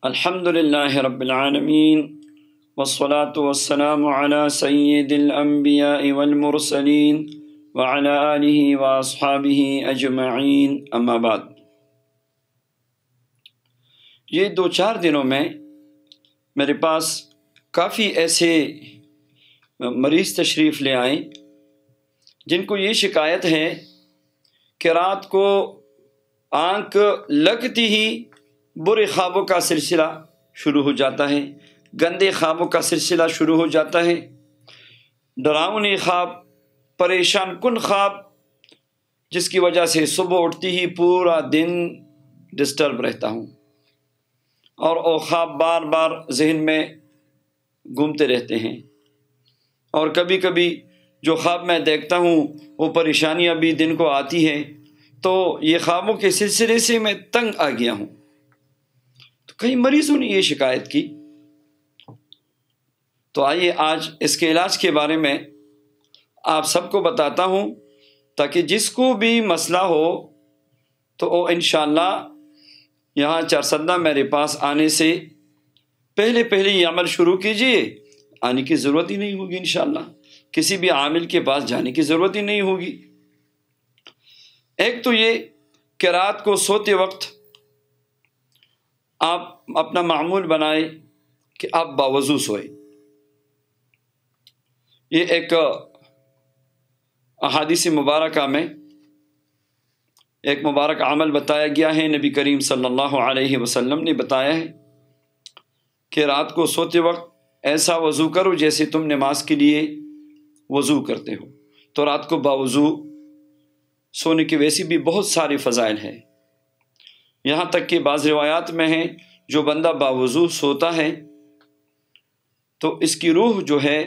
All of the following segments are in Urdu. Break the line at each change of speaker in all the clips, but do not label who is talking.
الحمد للہ رب العالمین والصلاة والسلام علی سید الانبیاء والمرسلین وعلی آلہ واصحابہ اجمعین اما بعد۔ یہ 2-4 دنوں میں میرے پاس کافی ایسے مریض تشریف لے آئیں جن کو یہ شکایت ہے کہ رات کو آنکھ لگتی ہی برے خوابوں کا سلسلہ شروع ہو جاتا ہے، گندے خوابوں کا سلسلہ شروع ہو جاتا ہے، ڈراؤنے خواب، پریشان کن خواب، جس کی وجہ سے صبح اٹھتی ہی پورا دن ڈسٹرب رہتا ہوں اور وہ خواب بار بار ذہن میں گھومتے رہتے ہیں، اور کبھی کبھی جو خواب میں دیکھتا ہوں وہ پریشانیاں بھی دن کو آتی ہے، تو یہ خوابوں کے سلسلے سے میں تنگ آ گیا ہوں۔ تو کئی مریضوں نے یہ شکایت کی، تو آئیے آج اس کے علاج کے بارے میں آپ سب کو بتاتا ہوں، تاکہ جس کو بھی مسئلہ ہو تو وہ انشاءاللہ یہاں چارسدہ میرے پاس آنے سے پہلے یہ عمل شروع کیجئے، آنے کی ضرورت ہی نہیں ہوگی، انشاءاللہ کسی بھی عامل کے پاس جانے کی ضرورت ہی نہیں ہوگی۔ ایک تو یہ کہ رات کو سوتے وقت آپ اپنا معمول بنائے کہ آپ باوضو سوئے۔ یہ ایک احادیث مبارکہ میں ایک مبارک عمل بتایا گیا ہے، نبی کریم صلی اللہ علیہ وسلم نے بتایا ہے کہ رات کو سوتے وقت ایسا وضو کرو جیسے تم نماز کے لیے وضو کرتے ہو۔ تو رات کو باوضو سونے کی ویسی بھی بہت ساری فضائل ہیں، یہاں تک کہ بعض روایات میں ہیں جو بندہ باوضو سوتا ہے تو اس کی روح جو ہے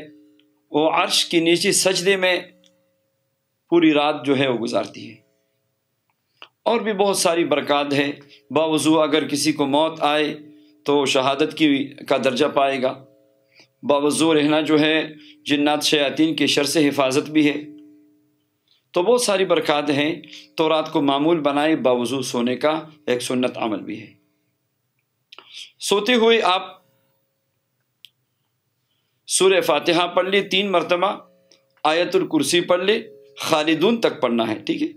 وہ عرش کی نیچے سجدے میں پوری رات جو ہے وہ گزارتی ہے، اور بھی بہت ساری برکات ہے۔ باوضو اگر کسی کو موت آئے تو شہادت کا درجہ پائے گا۔ باوضو رہنا جو ہے جنات شیاطین کے شر سے حفاظت بھی ہے، تو بہت ساری برکات ہیں۔ تو رات کو معمول بنائے باوضو سونے کا، ایک سنت عمل بھی ہے۔ سوتے ہوئے آپ سورہ فاتحہ پڑھ لے 3 مرتبہ، آیت الکرسی پڑھ لے، خالدون تک پڑھنا ہے، ٹھیک ہے،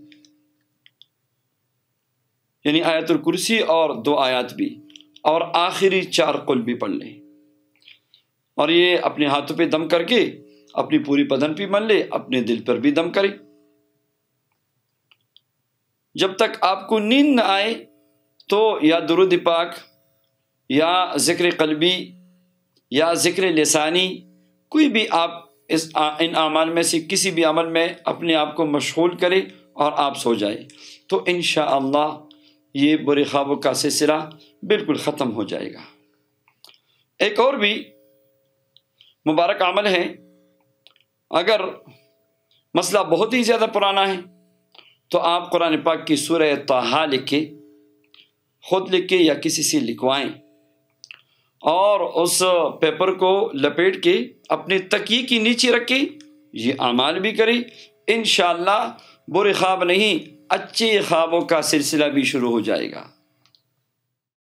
یعنی آیت الکرسی اور 2 آیات بھی، اور آخری 4 قل بھی پڑھ لیں، اور یہ اپنے ہاتھوں پہ دم کر کے اپنی پوری بدن پہ مل لے، اپنے دل پر بھی دم کرے۔ جب تک آپ کو نیند نہ آئے تو یا درود پاک یا ذکر قلبی یا ذکر لسانی، کوئی بھی آپ ان اعمال میں سے کسی بھی عمل میں اپنے آپ کو مشغول کرے اور آپ سو جائے، تو انشاءاللہ یہ برے خوابوں کا سلسلہ بالکل ختم ہو جائے گا۔ ایک اور بھی مبارک عمل ہے، اگر مسئلہ بہت ہی زیادہ پرانا ہے تو آپ قرآن پاک کی سورہ طٰہٰ لکھ کے، خود لکھ کے یا کسی سے لکھوائیں، اور اس پیپر کو لپیٹ کے اپنے تکیے کے نیچے رکھ کے یہ اعمال بھی کریں، انشاءاللہ برے خواب نہیں اچھے خوابوں کا سلسلہ بھی شروع ہو جائے گا۔